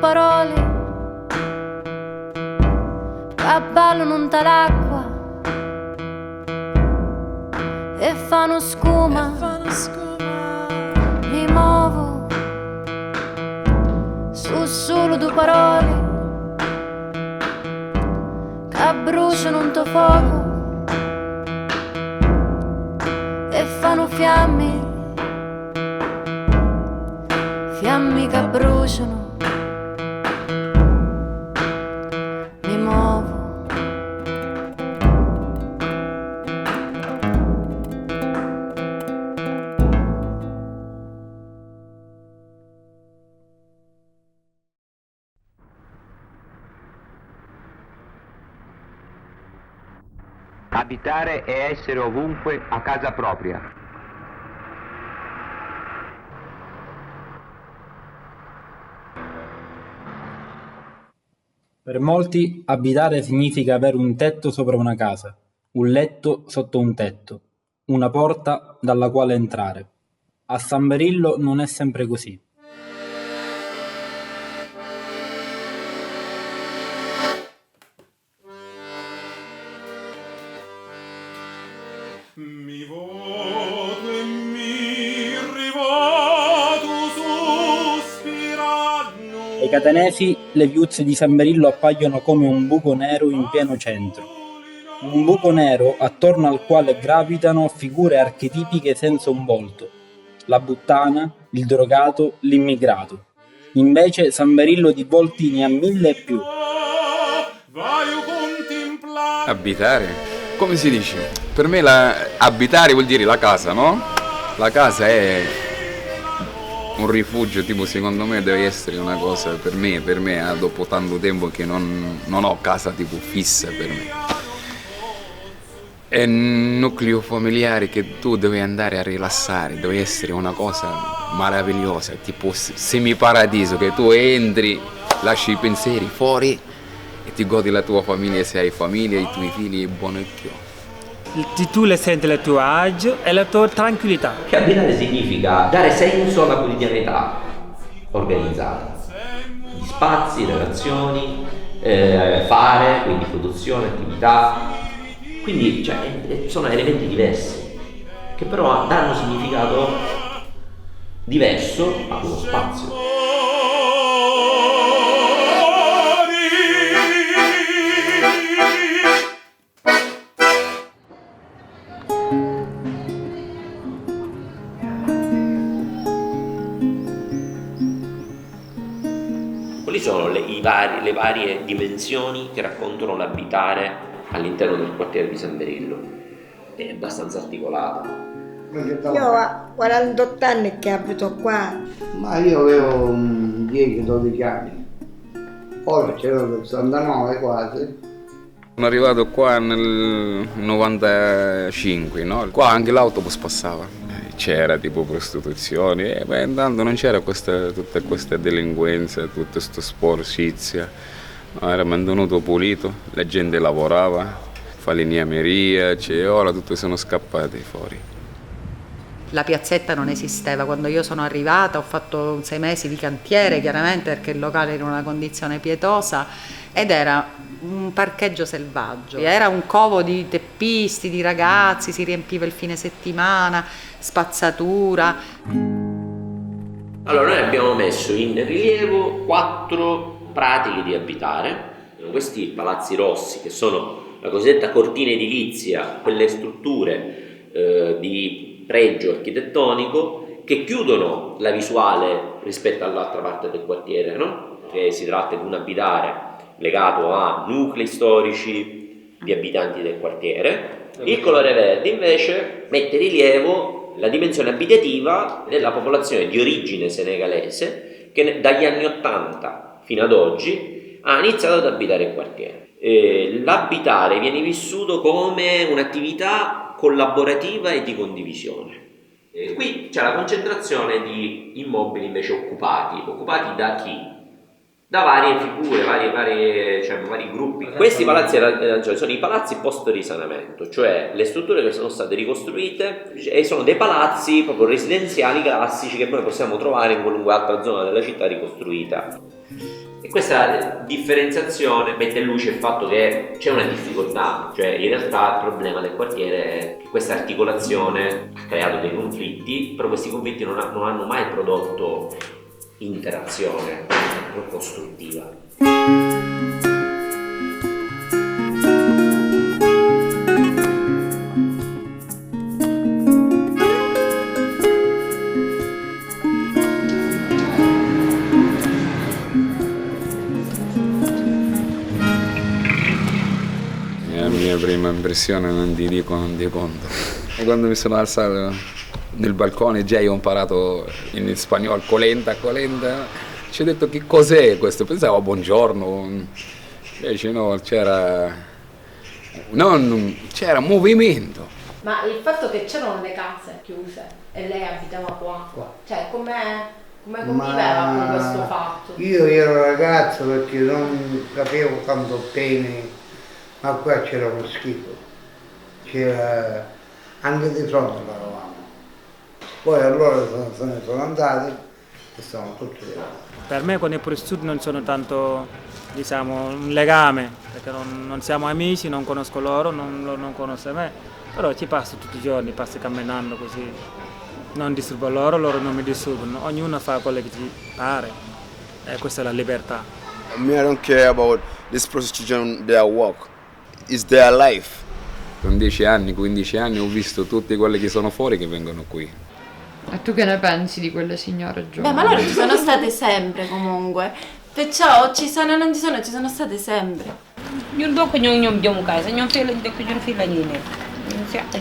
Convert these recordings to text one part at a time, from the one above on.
parole che ballano in l'acqua e fanno scuma. Mi muovo su solo due parole che bruciano un tuo fuoco e fanno fiamme, fiamme che bruciano. Mi muovo. Abitare è essere ovunque a casa propria. Per molti abitare significa avere un tetto sopra una casa, un letto sotto un tetto, una porta dalla quale entrare. A San Berillo non è sempre così. Mi voto e mi rivoto sospirando. Ai catanesi le viuzze di San Berillo appaiono come un buco nero in pieno centro. Un buco nero attorno al quale gravitano figure archetipiche senza un volto. La puttana, il drogato, l'immigrato. Invece San Berillo di volti ne ha 1000 e più. Abitare? Come si dice? Per me abitare vuol dire la casa, no? La casa è un rifugio, tipo secondo me deve essere una cosa per me dopo tanto tempo che non ho casa tipo fissa per me. È un nucleo familiare che tu devi andare a rilassare, deve essere una cosa meravigliosa, tipo semiparadiso, che tu entri, lasci i pensieri fuori e ti godi la tua famiglia, se hai famiglia, i tuoi figli e buon occhio. Tu le senti il tuo agio e la tua tranquillità. Che abitare significa dare senso alla quotidianità organizzata, di spazi, relazioni, fare, quindi produzione, attività. Quindi sono elementi diversi che però danno significato diverso a uno spazio. Quali sono le varie dimensioni che raccontano l'abitare all'interno del quartiere di San Berillo? È abbastanza articolata. Io ho 48 anni che abito qua. Ma io avevo 10-12 anni. Ora c'ero 69 quasi. Sono arrivato qua nel 95, no? Qua anche l'autobus passava. C'era tipo prostituzione, ma intanto non c'era tutta questa delinquenza, tutta questa sporcizia. No, era mantenuto pulito, la gente lavorava, falegnameria, ora tutti sono scappati fuori. La piazzetta non esisteva, quando io sono arrivata ho fatto 6 mesi di cantiere chiaramente perché il locale era in una condizione pietosa ed era un parcheggio selvaggio, era un covo di teppisti, di ragazzi, si riempiva il fine settimana, spazzatura. Allora noi abbiamo messo in rilievo 4 pratiche di abitare, questi palazzi rossi che sono la cosiddetta cortina edilizia, quelle strutture di pregio architettonico che chiudono la visuale rispetto all'altra parte del quartiere, no? Che si tratta di un abitare legato a nuclei storici di abitanti del quartiere. Il colore verde invece mette in rilievo la dimensione abitativa della popolazione di origine senegalese che dagli anni 80 fino ad oggi ha iniziato ad abitare il quartiere. L'abitare viene vissuto come un'attività collaborativa e di condivisione. Qui c'è la concentrazione di immobili invece occupati da chi? Da varie figure, vari gruppi. Questi palazzi sono i palazzi post risanamento, cioè le strutture che sono state ricostruite e sono dei palazzi proprio residenziali classici che noi possiamo trovare in qualunque altra zona della città ricostruita. Questa differenziazione mette in luce il fatto che c'è una difficoltà, cioè in realtà il problema del quartiere è che questa articolazione ha creato dei conflitti, però questi conflitti non hanno mai prodotto interazione costruttiva. La mia prima impressione non ti dico, non ti conto. E quando mi sono alzato nel balcone già io ho imparato in spagnolo colenta. Ci ho detto che cos'è questo? Pensavo buongiorno. Invece no, c'era movimento. Ma il fatto che c'erano le case chiuse e lei abitava qua, cioè come conviveva con questo fatto? Io ero ragazzo perché non capivo tanto bene, ma qua c'era uno schifo, c'era anche di fronte eravamo. Poi allora se ne sono andati e stavano tutti là. Per me con il Puri Sud non sono tanto, diciamo, un legame, perché non siamo amici, non conosco loro, non conosco me, però ci passo tutti i giorni, passo camminando così, non disturbo loro non mi disturbano, ognuno fa quello che ci pare e questa è la libertà. I don't care about this prostitution, their work, it's their life. Con 10 anni, 15 anni ho visto tutti quelli che sono fuori che vengono qui. E tu che ne pensi di quelle signore giovani? Beh, ma loro ci sono state sempre comunque, perciò ci sono, non ci sono, ci sono state sempre.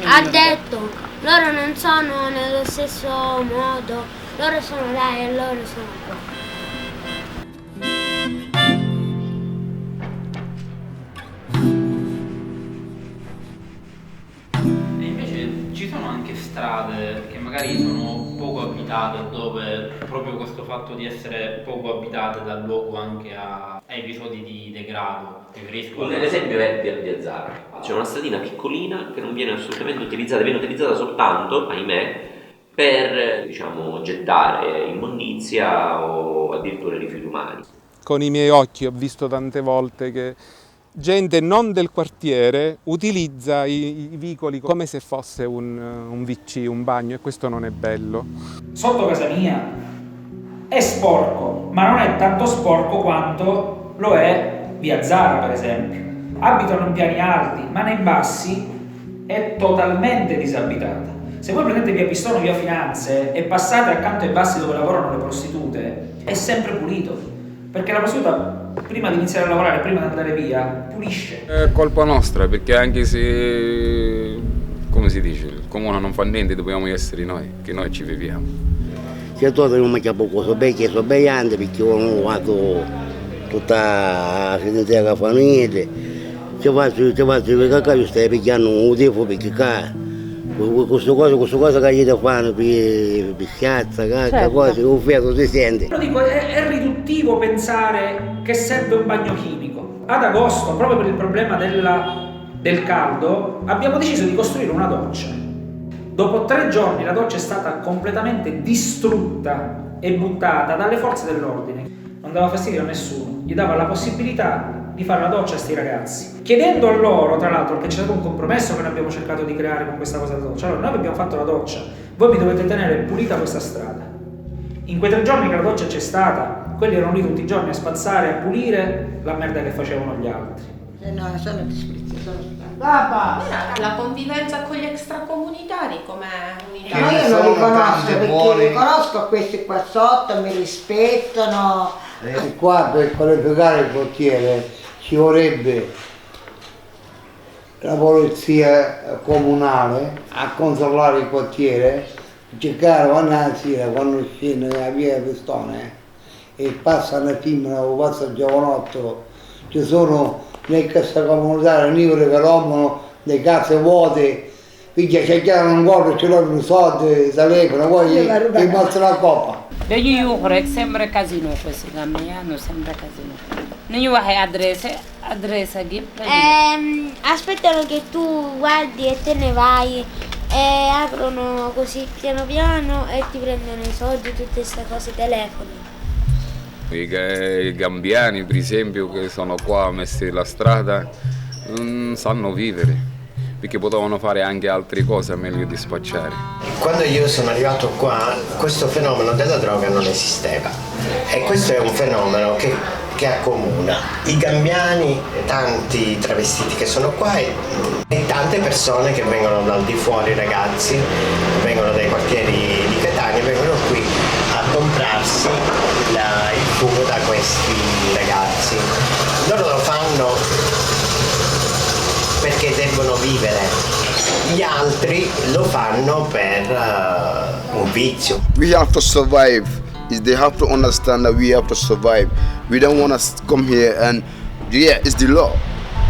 Ha detto, loro non sono nello stesso modo, loro sono là e loro sono qua. E invece ci sono anche strade che magari sono poco abitate, dove proprio questo fatto di essere poco abitate dà luogo anche a episodi di degrado. L'esempio è di Azzara. C'è una stradina piccolina che non viene assolutamente utilizzata, viene utilizzata soltanto, ahimè, per gettare immondizia o addirittura rifiuti umani. Con i miei occhi ho visto tante volte che gente non del quartiere utilizza i vicoli come se fosse un WC, un bagno, e questo non è bello. Sotto casa mia è sporco, ma non è tanto sporco quanto lo è via Zara, per esempio. Abitano in piani alti, ma nei bassi è totalmente disabitata. Se voi prendete via Pistono, via Finanze e passate accanto ai bassi dove lavorano le prostitute, è sempre pulito, perché la prostituta prima di iniziare a lavorare, prima di andare via, pulisce. È colpa nostra, perché anche se, come si dice, il comune non fa niente, dobbiamo essere noi, che noi ci viviamo. Se tu non mangi poco, so bene perché ho fatto tutta la sedentella famiglia, ci faccio perché io stai pigliando un tempo perché questa cosa che gli fanno per piazza, cose, un fiato si sente. Lo dico, è riduttivo pensare che serve un bagno chimico. Ad agosto, proprio per il problema del caldo, abbiamo deciso di costruire una doccia. Dopo 3 giorni la doccia è stata completamente distrutta e buttata dalle forze dell'ordine. Non dava fastidio a nessuno, gli dava la possibilità di fare la doccia a sti ragazzi, chiedendo a loro, tra l'altro, perché c'è stato un compromesso che noi abbiamo cercato di creare con questa cosa della doccia. Allora, noi abbiamo fatto la doccia, voi mi dovete tenere pulita questa strada. In quei 3 giorni che la doccia c'è stata, quelli erano lì tutti i giorni a spazzare, a pulire la merda che facevano gli altri. No, sono disperati, sono La convivenza con gli extracomunitari come unità? Ma io non li conosco, perché li conosco questi qua sotto, mi rispettano. Qua per qualificare il quartiere ci vorrebbe la polizia comunale a controllare il quartiere, cercare quando scende la via Pistone e passa la Timina o passa il Giovanotto, ci sono nel cassa comunitaria nivore che rompono le case vuote, quindi c'è già un guardo, ce l'hanno i soldi, telefono, poi gli passa la coppa. Io vorrei sempre casino questi gambi, hanno sempre casino. Non io vorrei adressa che aspettano che tu guardi e te ne vai e aprono così piano piano e ti prendono i soldi, tutte queste cose, telefoni. I gambiani, per esempio, che sono qua messi la strada, non sanno vivere, perché potevano fare anche altre cose meglio di spacciare. Quando io sono arrivato qua, questo fenomeno della droga non esisteva e questo è un fenomeno che accomuna i gambiani, tanti travestiti che sono qua e tante persone che vengono dal di fuori, ragazzi, vengono dai quartieri di Catania, vengono qui a comprarsi il fumo da questi ragazzi. Loro lo fanno perché devono vivere, gli altri lo fanno per un vizio. We have to survive. They have to understand that we have to survive. We don't want to come here and, yeah, it's the law.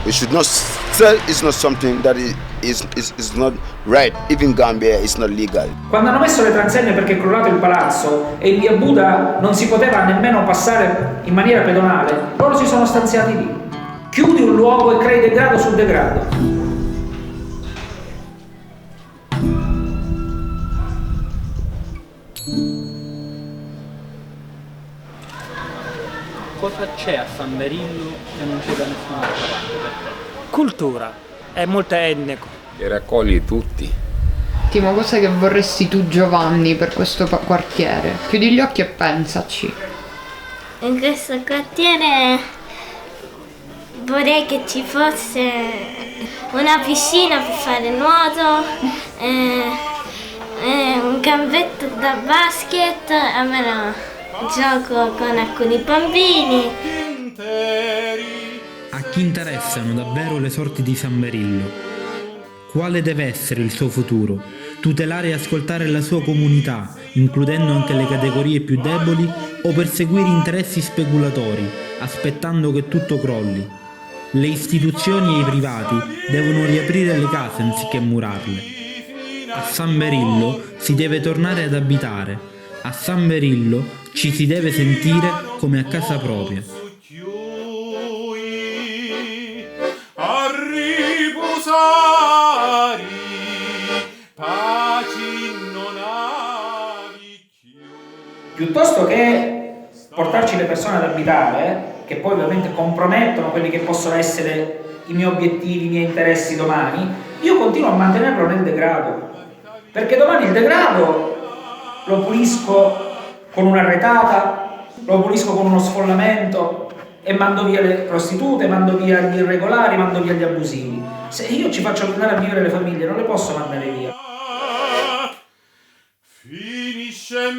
We should not sell. It's not something that is not right. Even Gambia is not legal. Quando hanno messo le transenne perché è crollato il palazzo e in via Buda non si poteva nemmeno passare in maniera pedonale, loro si sono stanziati lì. Chiudi un luogo e crei degrado sul degrado. Cosa c'è a San Berillo che non c'è da nessun'altra parte per te? Cultura, è molto etnico. E raccogli tutti. Ultima cosa che vorresti tu, Giovanni, per questo quartiere? Chiudi gli occhi e pensaci. In questo quartiere vorrei che ci fosse una piscina per fare nuoto, un campetto da basket, almeno gioco con alcuni bambini. A chi interessano davvero le sorti di San Berillo? Quale deve essere il suo futuro? Tutelare e ascoltare la sua comunità, includendo anche le categorie più deboli, o perseguire interessi speculatori, aspettando che tutto crolli? Le istituzioni e i privati devono riaprire le case anziché murarle. A San Berillo si deve tornare ad abitare. A San Berillo ci si deve sentire come a casa propria. A riposare, paci non avi più. Piuttosto che portarci le persone ad abitare, che poi ovviamente compromettono quelli che possono essere i miei obiettivi, i miei interessi domani, io continuo a mantenerlo nel degrado. Perché domani il degrado lo pulisco con una retata, lo pulisco con uno sfollamento e mando via le prostitute, mando via gli irregolari, mando via gli abusivi. Se io ci faccio andare a vivere le famiglie, non le posso mandare via. Finisce